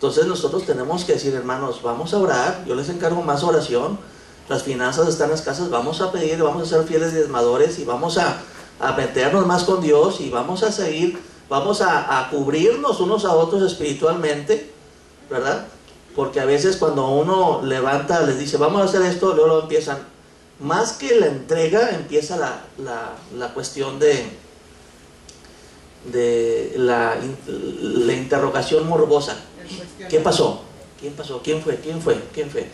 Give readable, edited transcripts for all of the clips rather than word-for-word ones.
Entonces nosotros tenemos que decir, hermanos, vamos a orar, yo les encargo más oración, las finanzas están escasas, vamos a pedir, vamos a ser fieles diezmadores y vamos a meternos más con Dios y vamos a seguir, vamos a cubrirnos unos a otros espiritualmente, ¿verdad? Porque a veces cuando uno levanta, les dice, vamos a hacer esto, luego empiezan, más que la entrega, empieza la cuestión de la interrogación morbosa. ¿Qué pasó? ¿Quién pasó? ¿Quién fue? ¿Quién fue? ¿Quién fue?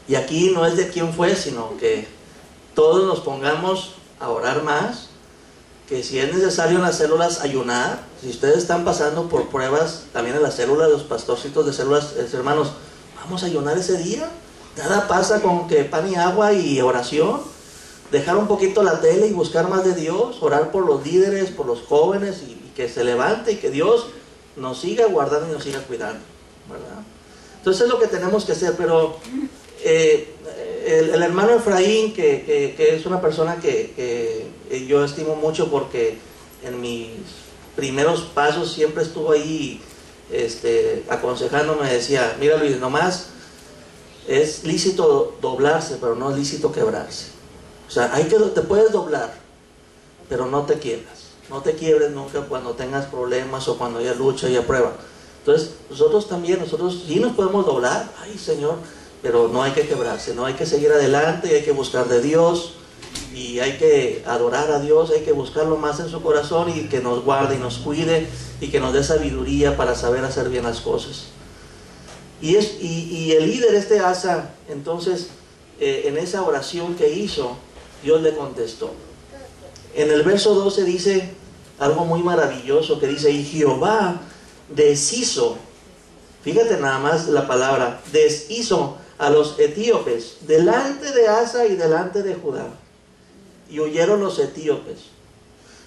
Y aquí no es de quién fue, sino que todos nos pongamos a orar más, que si es necesario en las células ayunar. Si ustedes están pasando por pruebas, también en las células, los pastorcitos de células, hermanos, vamos a ayunar ese día. Nada pasa con que pan y agua y oración. Dejar un poquito la tele y buscar más de Dios, orar por los líderes, por los jóvenes y que se levante y que Dios nos siga guardando y nos siga cuidando, ¿verdad? Entonces es lo que tenemos que hacer. Pero el hermano Efraín, que es una persona que yo estimo mucho, porque en mis primeros pasos siempre estuvo ahí aconsejándome, decía, mira Luis, nomás es lícito doblarse, pero no es lícito quebrarse. O sea, te puedes doblar, pero no te quiebras. No te quiebres nunca cuando tengas problemas o cuando haya lucha y haya prueba. Entonces, nosotros sí nos podemos doblar, ay Señor, pero no hay que quebrarse, no hay que seguir adelante y hay que buscar de Dios y hay que adorar a Dios, hay que buscarlo más en su corazón y que nos guarde y nos cuide y que nos dé sabiduría para saber hacer bien las cosas. Y el líder Asa, entonces, en esa oración que hizo, Dios le contestó. En el verso 12 dice algo muy maravilloso, que dice, y Jehová deshizo, fíjate nada más la palabra, deshizo a los etíopes delante de Asa y delante de Judá, y huyeron los etíopes.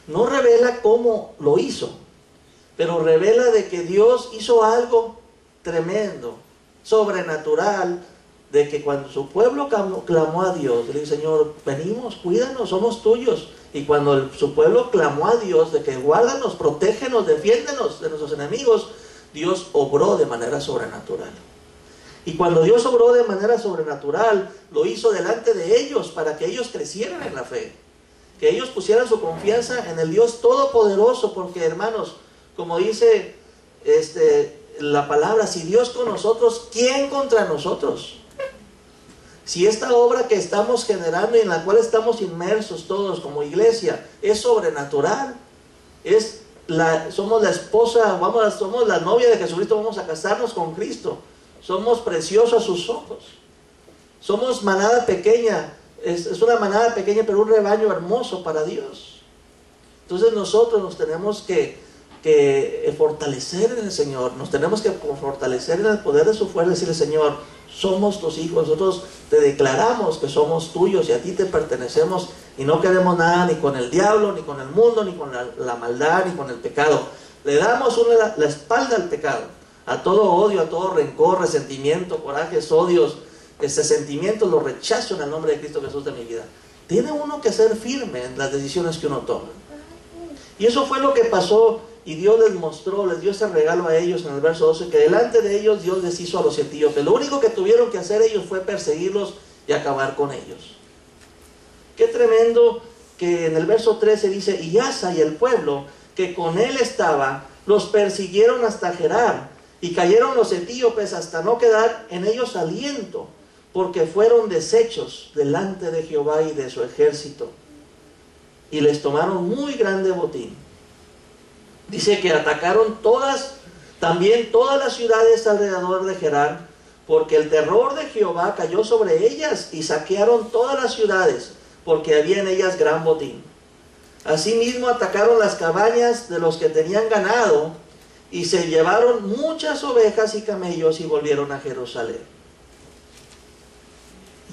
No revela cómo lo hizo, pero revela de que Dios hizo algo tremendo, sobrenatural, de que cuando su pueblo clamó a Dios, le dijo, Señor, venimos, cuídanos, somos tuyos. Y cuando su pueblo clamó a Dios, de que guárdanos, protégenos, defiéndenos de nuestros enemigos, Dios obró de manera sobrenatural. Y cuando Dios obró de manera sobrenatural, lo hizo delante de ellos, para que ellos crecieran en la fe, que ellos pusieran su confianza en el Dios Todopoderoso, porque hermanos, como dice la palabra, si Dios con nosotros, ¿quién contra nosotros? Si esta obra que estamos generando y en la cual estamos inmersos todos como iglesia es sobrenatural, somos la esposa, somos la novia de Jesucristo, vamos a casarnos con Cristo, somos preciosos a sus ojos, somos manada pequeña, es una manada pequeña pero un rebaño hermoso para Dios. Entonces nosotros nos tenemos que fortalecer en el Señor, nos tenemos que fortalecer en el poder de su fuerza, decirle, Señor, somos tus hijos, nosotros te declaramos que somos tuyos y a ti te pertenecemos y no queremos nada ni con el diablo, ni con el mundo, ni con la maldad, ni con el pecado. Le damos la espalda al pecado, a todo odio, a todo rencor, resentimiento, corajes, odios, sentimientos, los rechazo en el nombre de Cristo Jesús de mi vida. Tiene uno que ser firme en las decisiones que uno toma. Y eso fue lo que pasó. Y Dios les mostró, les dio ese regalo a ellos en el verso 12, que delante de ellos Dios les hizo a los etíopes. Lo único que tuvieron que hacer ellos fue perseguirlos y acabar con ellos. Qué tremendo que en el verso 13 dice, y Asa y el pueblo que con él estaba, los persiguieron hasta Gerar, y cayeron los etíopes hasta no quedar en ellos aliento, porque fueron deshechos delante de Jehová y de su ejército. Y les tomaron muy grande botín. Dice que atacaron también todas las ciudades alrededor de Gerar, porque el terror de Jehová cayó sobre ellas, y saquearon todas las ciudades, porque había en ellas gran botín. Asimismo atacaron las cabañas de los que tenían ganado, y se llevaron muchas ovejas y camellos y volvieron a Jerusalén.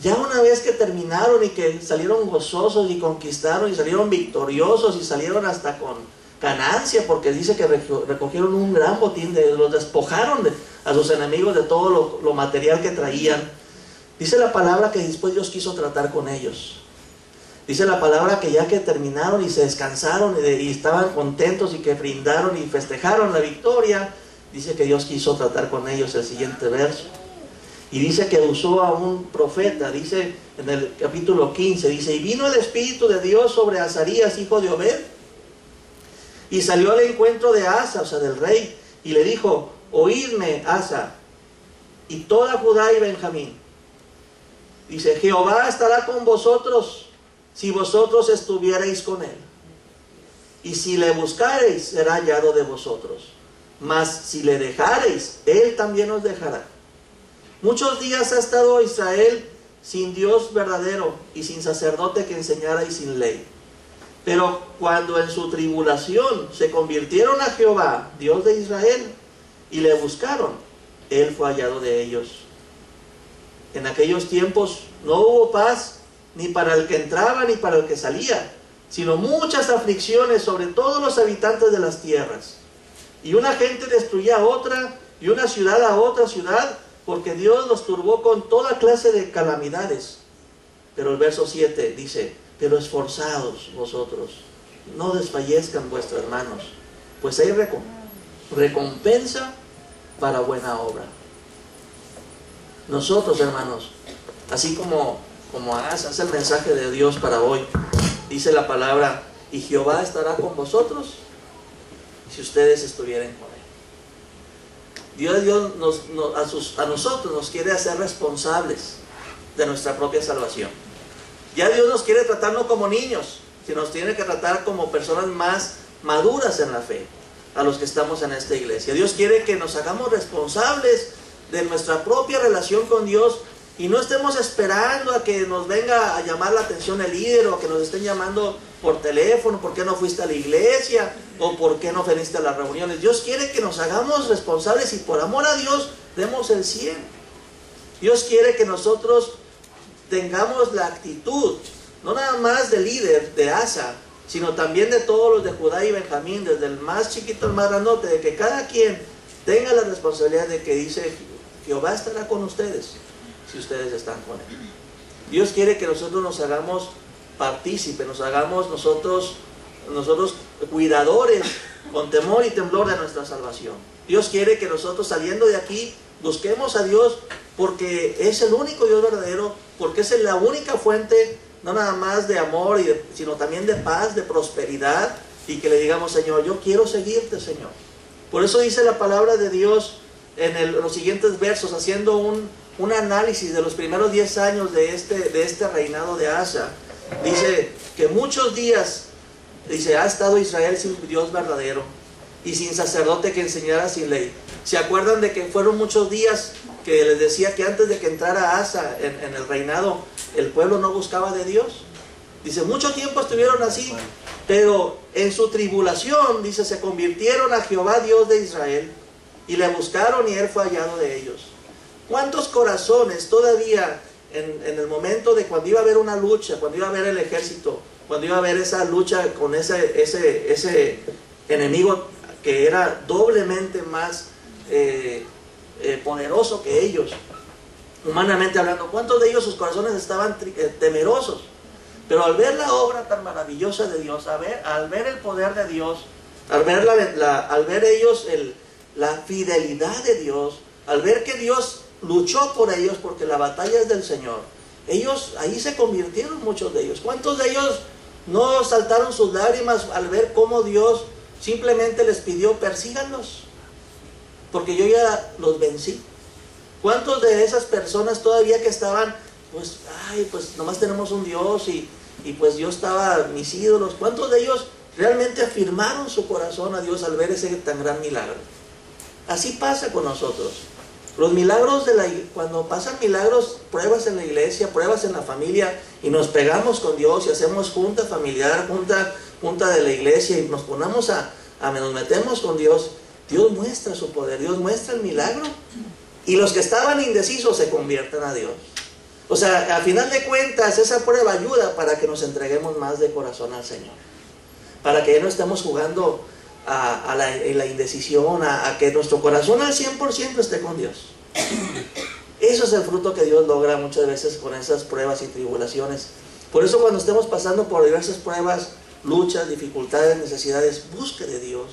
Ya una vez que terminaron y que salieron gozosos y conquistaron y salieron victoriosos y salieron hasta con ganancia, porque dice que recogieron un gran botín, los despojaron a sus enemigos de todo lo material que traían. Dice la palabra que después Dios quiso tratar con ellos. Dice la palabra que ya que terminaron y se descansaron y estaban contentos y que brindaron y festejaron la victoria, Dice que Dios quiso tratar con ellos, el siguiente verso. Y dice que usó a un profeta, dice en el capítulo 15, dice, y vino el Espíritu de Dios sobre Azarías, hijo de Obed, y salió al encuentro de Asa, o sea, del rey, y le dijo, oídme, Asa, y toda Judá y Benjamín. Dice, Jehová estará con vosotros, si vosotros estuvierais con él. Y si le buscareis, será hallado de vosotros. Mas si le dejareis, él también os dejará. Muchos días ha estado Israel sin Dios verdadero y sin sacerdote que enseñara y sin ley. Pero cuando en su tribulación se convirtieron a Jehová, Dios de Israel, y le buscaron, él fue hallado de ellos. En aquellos tiempos no hubo paz ni para el que entraba ni para el que salía, sino muchas aflicciones sobre todos los habitantes de las tierras. Y una gente destruía a otra, y una ciudad a otra ciudad, porque Dios los turbó con toda clase de calamidades. Pero el verso 7 dice, pero esforzados vosotros, no desfallezcan vuestras manos, pues hay recompensa para buena obra. Nosotros, hermanos, así como Asa, es el mensaje de Dios para hoy. Dice la palabra, y Jehová estará con vosotros si ustedes estuvieren con él. Dios a nosotros nos quiere hacer responsables de nuestra propia salvación. Ya Dios nos quiere tratar no como niños, sino nos tiene que tratar como personas más maduras en la fe, a los que estamos en esta iglesia. Dios quiere que nos hagamos responsables de nuestra propia relación con Dios y no estemos esperando a que nos venga a llamar la atención el líder o que nos estén llamando por teléfono, ¿por qué no fuiste a la iglesia? O ¿por qué no veniste a las reuniones? Dios quiere que nos hagamos responsables y por amor a Dios demos el 100. Dios quiere que nosotros tengamos la actitud, no nada más del líder, de Asa, sino también de todos los de Judá y Benjamín, desde el más chiquito al más grandote, de que cada quien tenga la responsabilidad de que dice, Jehová estará con ustedes, si ustedes están con él. Dios quiere que nosotros nos hagamos partícipes, nos hagamos nosotros cuidadores con temor y temblor de nuestra salvación. Dios quiere que nosotros saliendo de aquí busquemos a Dios porque es el único Dios verdadero, porque es la única fuente no nada más de amor, sino también de paz, de prosperidad, y que le digamos, Señor, yo quiero seguirte, Señor. Por eso dice la palabra de Dios en los siguientes versos, haciendo un análisis de los primeros 10 años de este reinado de Asa. Dice que muchos días, dice, ha estado Israel sin Dios verdadero y sin sacerdote que enseñara sin ley. ¿Se acuerdan de que fueron muchos días que les decía que antes de que entrara Asa en el reinado, el pueblo no buscaba de Dios? Dice, mucho tiempo estuvieron así, pero en su tribulación, dice, se convirtieron a Jehová Dios de Israel y le buscaron y él fue hallado de ellos. ¿Cuántos corazones todavía en el momento de cuando iba a haber una lucha, cuando iba a haber el ejército, cuando iba a haber esa lucha con ese enemigo que era doblemente más poderoso que ellos, humanamente hablando, cuántos de ellos sus corazones estaban temerosos? Pero al ver la obra tan maravillosa de Dios, al ver el poder de Dios, al ver ellos la fidelidad de Dios, al ver que Dios luchó por ellos porque la batalla es del Señor, ellos ahí se convirtieron, muchos de ellos. ¿Cuántos de ellos no saltaron sus lágrimas al ver cómo Dios simplemente les pidió, persíganlos, porque yo ya los vencí? ¿Cuántos de esas personas todavía que estaban, pues nomás tenemos un Dios y pues Dios estaba mis ídolos? ¿Cuántos de ellos realmente afirmaron su corazón a Dios al ver ese tan gran milagro? Así pasa con nosotros. Los milagros cuando pasan milagros, pruebas en la iglesia, pruebas en la familia, y nos pegamos con Dios y hacemos junta familiar, junta de la iglesia, y nos ponemos nos metemos con Dios, Dios muestra su poder, Dios muestra el milagro, y los que estaban indecisos se convierten a Dios. O sea, al final de cuentas, esa prueba ayuda para que nos entreguemos más de corazón al Señor, para que ya no estemos jugando en la indecisión, a que nuestro corazón al 100% esté con Dios. Eso es el fruto que Dios logra muchas veces con esas pruebas y tribulaciones. Por eso cuando estemos pasando por diversas pruebas, luchas, dificultades, necesidades, busque de Dios.